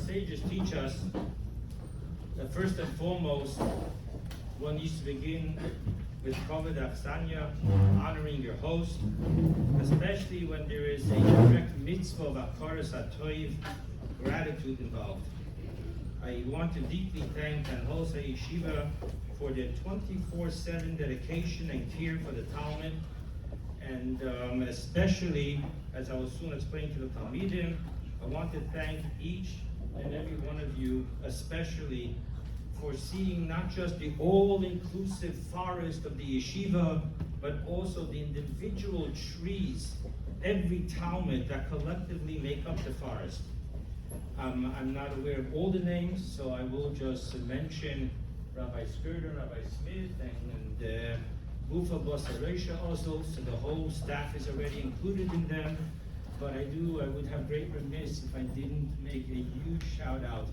sages teach us that first and foremost, one needs to begin with Kavod Achsanya, honoring your host, especially when there is a direct mitzvah of Akaras HaToiv, gratitude involved. I want to deeply thank Tanhos HaYeshiva for their 24/7 dedication and care for the Talmud, and especially, as I will soon explain to the Talmidim, I want to thank each and every one of you, especially for seeing not just the all-inclusive forest of the yeshiva, but also the individual trees, every Talmud that collectively make up the forest. I'm not aware of all the names, so I will just mention Rabbi Skirder, Rabbi Smith, and Gufa Bosaresha also, so the whole staff is already included in them. But I would have great remiss if I didn't make a huge shout out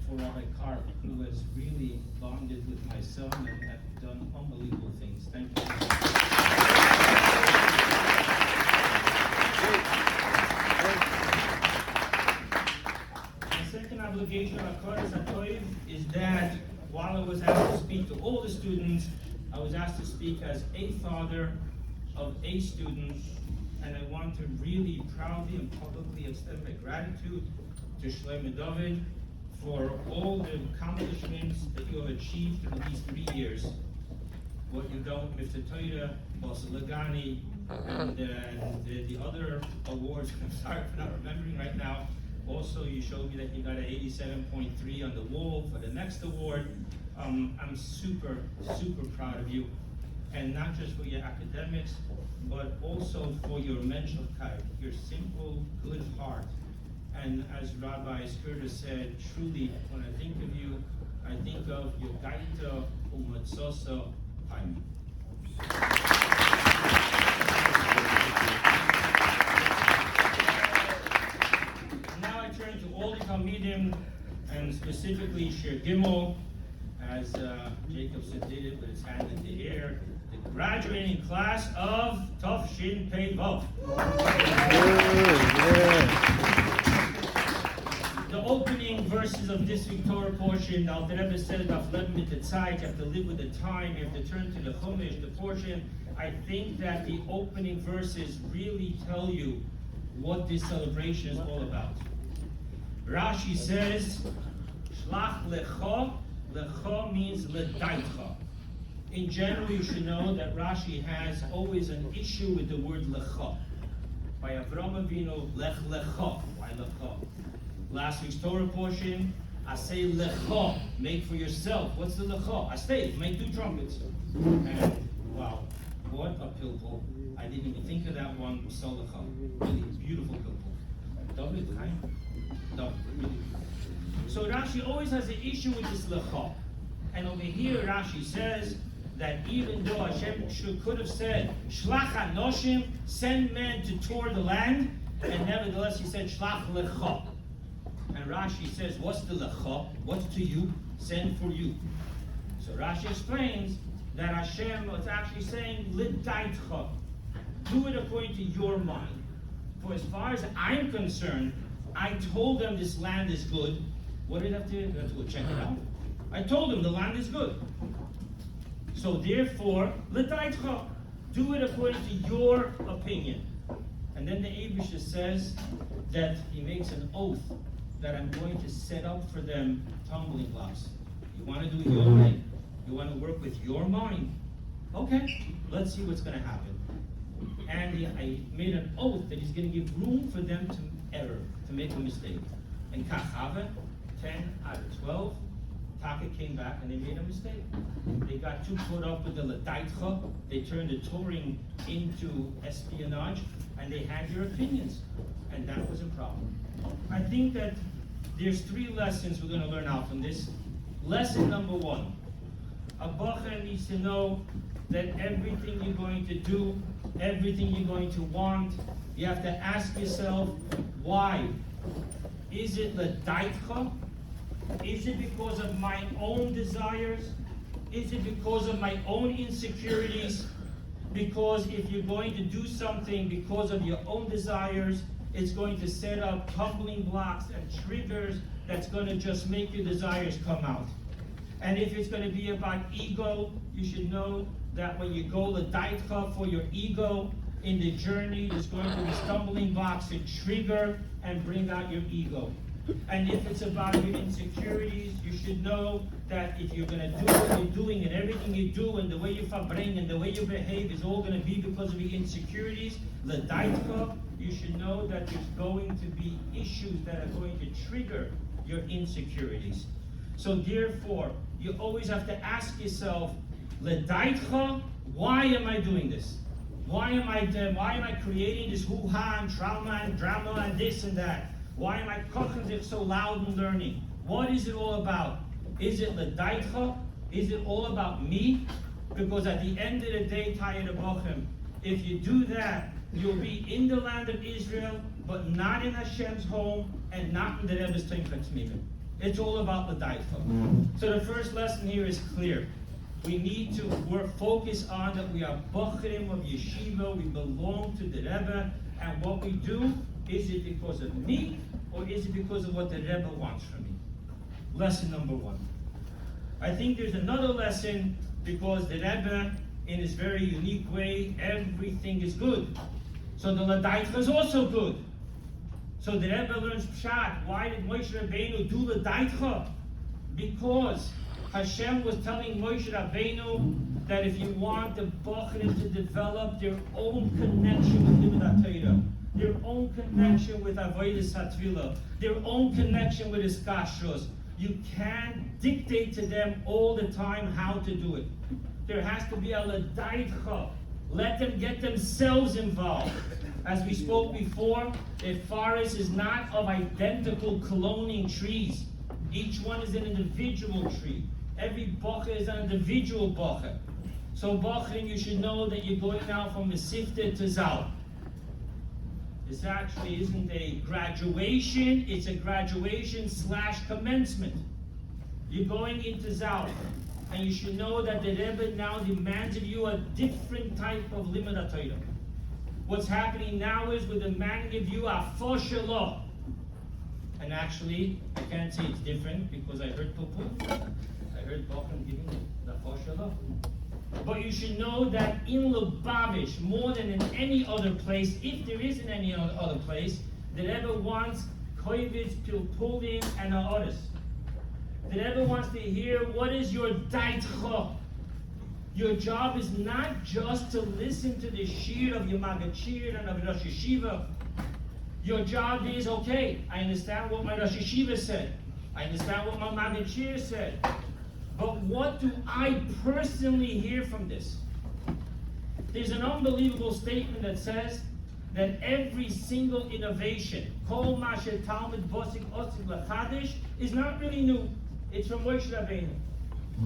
for Rabbi Karp, who has really bonded with my son and have done unbelievable things. Thank you. The second obligation of Akaras HaToiv is that while I was asked to speak to all the students, I was asked to speak as a father of a student, and I want to really proudly and publicly extend my gratitude to Shlomeh Dovid for all the accomplishments that you have achieved in these 3 years. What you've done with Mr. Toida, Bosa Lagani, and the other awards, I'm sorry for not remembering right now. Also, you showed me that you got an 87.3 on the wall for the next award. I'm super, super proud of you. And not just for your academics, but also for your menschlichkeit, your simple, good heart. And as Rabbi Skirder said, truly, when I think of you, I think of your gaita umatzosa paim. Now I turn to all the Talmidim, and specifically Shir Gimel, as Jacobson did it with his hand in the air, the graduating class of Tov Shin Pei Vav. The opening verses of this Torah portion, the Alter Rebbe said, you have to live with the time, you have to turn to the Chumash, the portion. I think that the opening verses really tell you what this celebration is all about. Rashi says, Shlach lecha. Lecha means ledaitcha. In general, you should know that Rashi has always an issue with the word lecha. By Avrohom Avinu, lech lecha. Why lecha? Last week's Torah portion, I say lecha, make for yourself. What's the lecha? I say, make 2 trumpets. And wow, what a pilpul. I didn't even think of that one. So lecha. Really beautiful pilpul. Dovid, hi? Dovid, really. So Rashi always has an issue with this lecha. And over here Rashi says that even though Hashem could have said, Shlach HaNoshim, send men to tour the land, and nevertheless he said, Shlach lecha. And Rashi says, what's the lecha? What's to you? Send for you. So Rashi explains that Hashem was actually saying, Lidaitcha. Do it according to your mind. For as far as I'm concerned, I told them this land is good. What did I have to do? I have to go check it out. I told them the land is good. So therefore, l'taitcha, do it according to your opinion. And then the Abisha says that he makes an oath that I'm going to set up for them tumbling blocks. You want to do it your way? You want to work with your mind? Okay, let's see what's going to happen. And I made an oath that he's going to give room for them to error, to make a mistake. And Kachava, 10 out of 12, Taka came back and they made a mistake. They got too caught up with the Ladaitcha, they turned the touring into espionage, and they had their opinions. And that was a problem. I think that there's 3 lessons we're going to learn out from this. Lesson number 1. A bacher needs to know that everything you're going to do, everything you're going to want, you have to ask yourself, why? Is it Ladaitcha? Is it because of my own desires? Is it because of my own insecurities? Because if you're going to do something because of your own desires, it's going to set up tumbling blocks and triggers that's going to just make your desires come out. And if it's going to be about ego, you should know that when you go l'daitcha for your ego in the journey, there's going to be stumbling blocks to trigger and bring out your ego. And if it's about your insecurities, you should know that if you're going to do what you're doing and everything you do and the way you bring and the way you behave is all going to be because of your insecurities, l'daitcha, you should know that there's going to be issues that are going to trigger your insecurities. So therefore, you always have to ask yourself, l'daitcha, why am I doing this? Why am I creating this hoo-ha and trauma and drama and this and that? Why am I cooking it so loud and learning? What is it all about? Is it l'daitcha? Is it all about me? Because at the end of the day, Avrohom, if you do that, you'll be in the land of Israel, but not in Hashem's home and not in the Rebbe's Timcha Tzmimim. It's all about l'daitcha. So the first lesson here is clear. We need to focus on that we are Bochrim of Yeshiva, we belong to the Rebbe, and what we do, is it because of me, or is it because of what the Rebbe wants from me? Lesson number one. I think there's another lesson, because the Rebbe, in his very unique way, everything is good. So the l'daitcha is also good. So the Rebbe learns Pshat. Why did Moshe Rabbeinu do l'daitcha? Because Hashem was telling Moshe Rabbeinu that if you want the Bochrim to develop their own connection with Limud HaTorah, their own connection with Avodas HaTfilah, their own connection with His Kashrus, you can't dictate to them all the time how to do it. There has to be a l'daitcha. Let them get themselves involved. As we spoke before, the forest is not of identical cloning trees. Each one is an individual tree. Every bocha is an individual bocha. So bochrim, you should know that you're going now from Mesivta to Zal. This actually isn't a graduation, it's a graduation / commencement. You're going into Zal. And you should know that the Rebbe now demands of you a different type of limud HaTorah. What's happening now is with demanding of you a foshelah. And actually, I can't say it's different because I heard Pupu. I heard Bochum giving the foshelah. But you should know that in Lubavitch, more than in any other place, if there isn't any other place, the Rebbe wants koivitz, pilpulim, and ha'oris. The Rebbe wants to hear what is your daitcha. Your job is not just to listen to the shir of your Maggid Shir and of Rosh Yeshiva. Your job is, okay, I understand what my Rosh Yeshiva said. I understand what my Maggid Shir said. But what do I personally hear from this? There's an unbelievable statement that says that every single innovation, Kol Masher Talmud Bosik Osik Lachadish, is not really new. It's from Moshe Rabbeinu.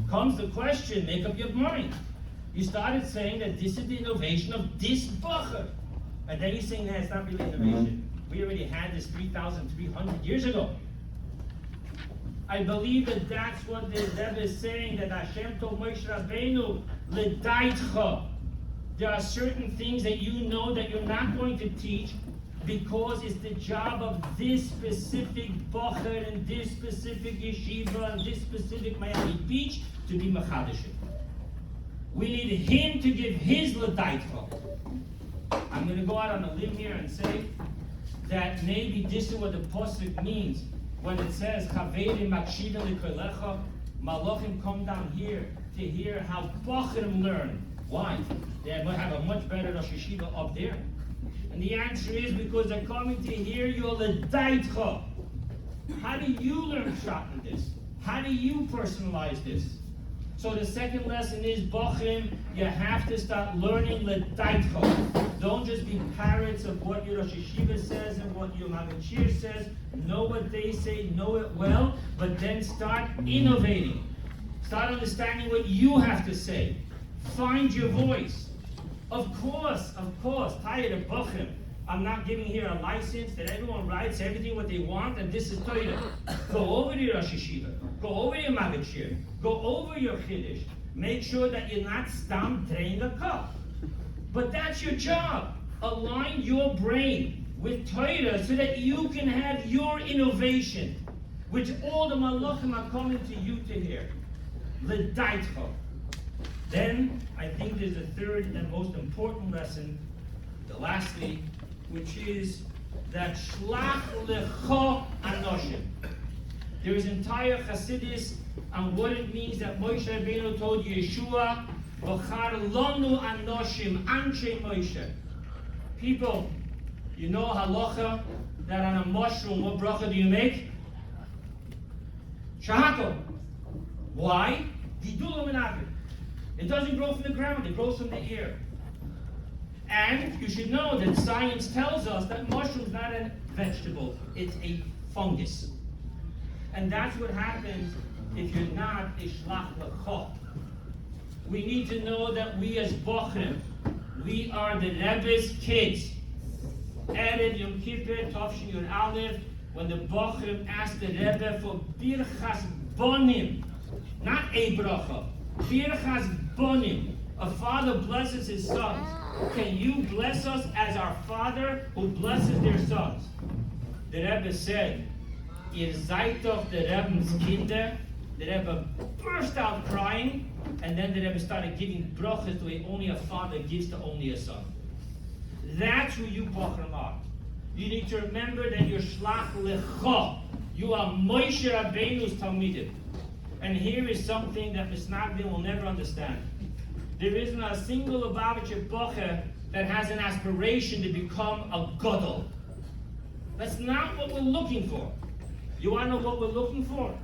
Comes the question, make up your mind. You started saying that this is the innovation of this bacher. And then you're saying that it's not really innovation. We already had this 3,300 years ago. I believe that that's what the Rebbe is saying, that Hashem told Moshe Rabbeinu, l'daitcha. There are certain things that you know that you're not going to teach because it's the job of this specific bocher and this specific yeshiva and this specific Miami Beach to be machadashim. We need him to give his l'daitcha. I'm going to go out on a limb here and say that maybe this is what the pasuk means when it says Chaverim Makshivim L'Kolecha. Malachim come down here to hear how bocherim learn. Why? They have a much better Rosh Yeshiva up there. And the answer is because they're coming to hear your l'daitcha. How do you learn pshat in this? How do you personalize this? So the second lesson is, Bochrim, you have to start learning l'daitcha. Don't just be parrots of what your Rosh Yeshiva says and what your Maggid Shir says. Know what they say, know it well, but then start innovating. Start understanding what you have to say. Find your voice. Of course, tired of Bochrim. I'm not giving here a license that everyone writes everything what they want and this is Torah. Go over to your Rosh Yeshiva. Go over your Maggid Shir. Go over your Chiddush. Make sure that you're not stam drain the cup. But that's your job. Align your brain with Torah so that you can have your innovation. which all the malachim are coming to you to hear. L'daitcha. Then, I think there's a third and most important lesson, the lastly, which is that shlach lecha anoshim. There is entire Chassidus on what it means that Moshe Rabbeinu told Yeshua, v'char lanu anoshim, anshe Moshe. People, you know halacha, that on a mushroom, what bracha do you make? Shahako. Why? Gidulo min. It doesn't grow from the ground, it grows from the air. And you should know that science tells us that mushroom is not a vegetable, it's a fungus. And that's what happens if you're not a shlach lecha. We need to know that we as bochrim, we are the Rebbe's kids. Erev Yom Kippur, Tavshin Yud Aleph, when the bochrim asked the Rebbe for birchas bonim, not a bracha, birchas bonim. A father blesses his sons. Can you bless us as our father who blesses their sons? The Rebbe said, Ihr seid doch the Rebbe's kinder. The Rebbe burst out crying, and then the Rebbe started giving brachas the way only a father gives to only a son. That's who you bochrim are. You need to remember that you're shlach lecha. You are Moshe Rabbeinu's talmidim. And here is something that Misnagdim will never understand. There isn't a single Lubavitcher bocher that has an aspiration to become a gadol. That's not what we're looking for. You want to know what we're looking for?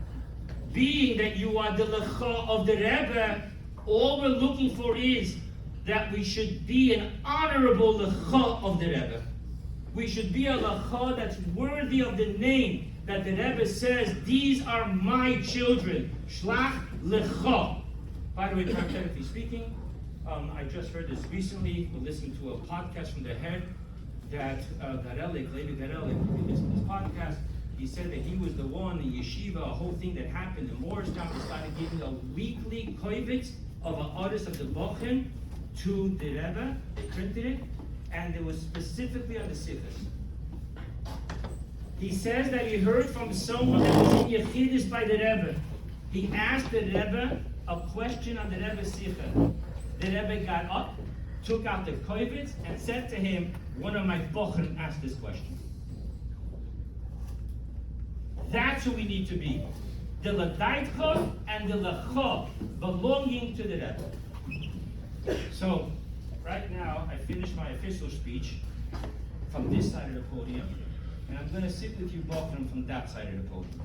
Being that you are the lecha of the Rebbe, all we're looking for is that we should be an honorable lecha of the Rebbe. We should be a lecha that's worthy of the name that the Rebbe says, these are my children. Shlach lecha. By the way, parenthetically speaking, I just heard this recently. We listened to a podcast from the head that Garelik, Levi Garelik, who listened to this podcast. He said that he was the one in yeshiva, a whole thing that happened in Morristown. They started giving a weekly koivitz of an artist of the Bochen to the Rebbe. They printed it, and it was specifically on the Sichos. He says that he heard from someone that was in Yechidus by the Rebbe. He asked the Rebbe a question on the Rebbe's Sikha. The Rebbe got up, took out the koivitz, and said to him, one of my bochum asked this question. That's who we need to be. The Ladaitcha and the Lecha, belonging to the Rebbe. So, right now, I finished my official speech from this side of the podium, and I'm going to sit with you bochum from that side of the podium.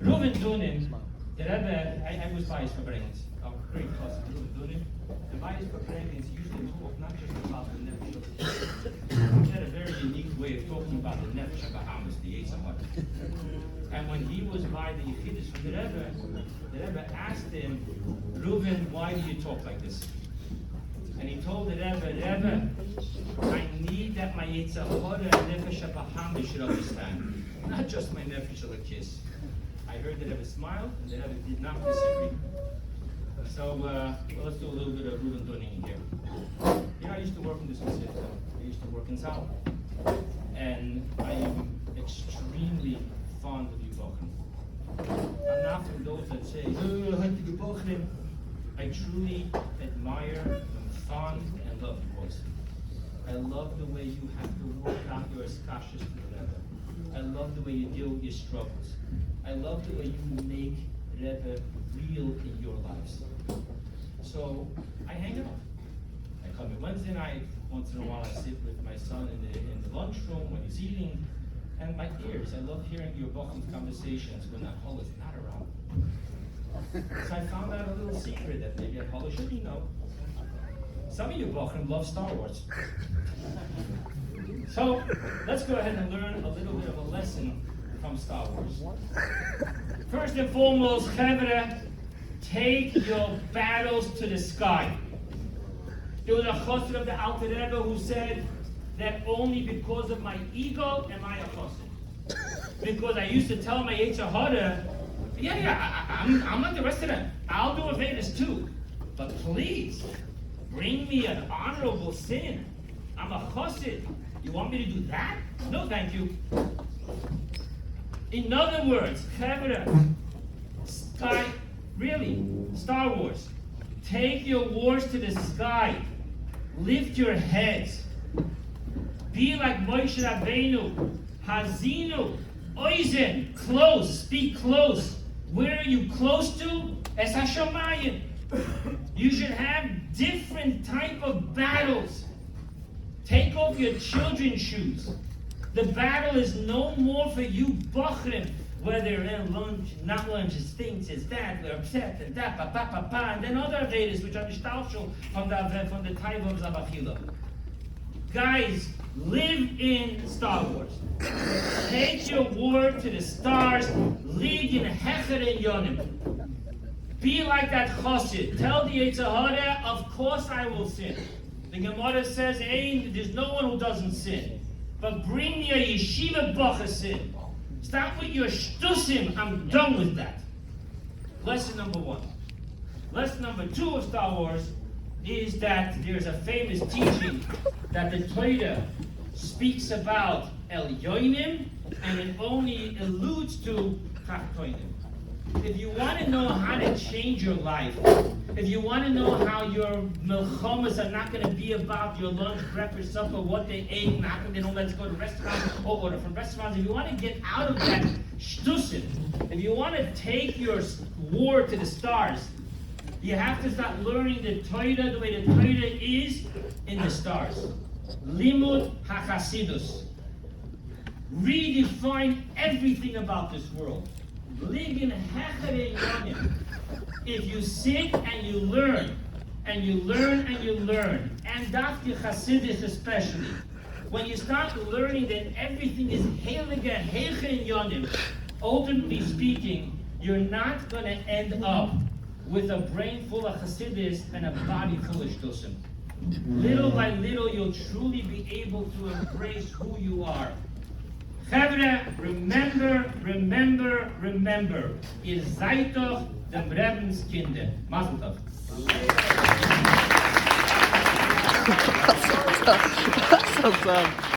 Reuven Dunin, the Rebbe, I was by his Verbringens, a great close to Reuven Dunin. And by his Verbringens usually talk not just about the Nefesh. He had a very unique way of talking about the Nefesh Bahamas, the Yitzhak. And when he was by the Yechidus from the Rebbe asked him, Reuven, why do you talk like this? And he told the Rebbe, I need that my Yitzhak and Nefesh Bahamas should understand, not just my Nefesh Kiss. I heard the Rebbe smile, and the Rebbe did not disagree. So let's do a little bit of Reuven Dunin here. You know, I used to work in this Mesivta. I used to work in Zal. And I am extremely fond of you bochum. I'm not from those that say, I truly admire, am fond, and love you boys. I love the way you have to work out your skashas to the Rebbe. I love the way you deal with your struggles. I love the way you make Rebbe real in your lives. So I hang out. I come in Wednesday night. Once in a while I sit with my son in the lunchroom when he's eating. And my ears, I love hearing your bochum's conversations when Hol is not around. So I found out a little secret that maybe Hol shouldn't know. Some of you bochum love Star Wars. So let's go ahead and learn a little bit of a lesson from Star Wars. First and foremost, Chevra, take your battles to the sky. There was a chassid of the Alter Rebbe who said that only because of my ego am I a chassid. Because I used to tell my Yetzer Hara, I'm like the rest of them. I'll do Avedas too. But please, bring me an honorable sin. I'm a chassid. You want me to do that? No, thank you. In other words, Star Wars. Take your wars to the sky. Lift your heads. Be like Moshe Rabbeinu. Hazinu. Oizen. Close. Speak close. Where are you close to? Es Hashamayim. You should have different type of battles. Take off your children's shoes. The battle is no more for you Bochrim. Whether in lunch, not lunch, it stinks, it's that, we're upset, and that, and then other Vedas which are nishtalshul from the type of Zavachila. Guys, live in Star Wars. Take your word to the stars, live in Hecher and Yonim. Be like that Chassid. Tell the Yetzer Hara, of course I will sin. The Gemara says, there's no one who doesn't sin. But bring me a yeshiva bacha sin. Stop with your shtusim. I'm done with that. Lesson number 1. Lesson number 2 of Star Wars is that there's a famous teaching that the Torah speaks about El Yoinim and it only alludes to Tachtoinim. If you want to know how to change your life, if you want to know how your milchomas are not going to be about your lunch, breakfast, supper, what they ate, and how come they don't let us go to restaurants or order from restaurants, if you want to get out of that shtusim, if you want to take your war to the stars, you have to start learning the Torah the way the Torah is in the stars. Limud HaChasidus. Redefine everything about this world. If you sit and you learn, and you learn and you learn, and Dafti Hasidus especially, when you start learning that everything is Heilige Heiche Yonim, ultimately speaking, you're not going to end up with a brain full of Hasidus and a body full of Shtusim. Little by little, you'll truly be able to embrace who you are. Chavre, remember. Ihr seid doch dem Rebens Kinder. Mazel tov. So tough.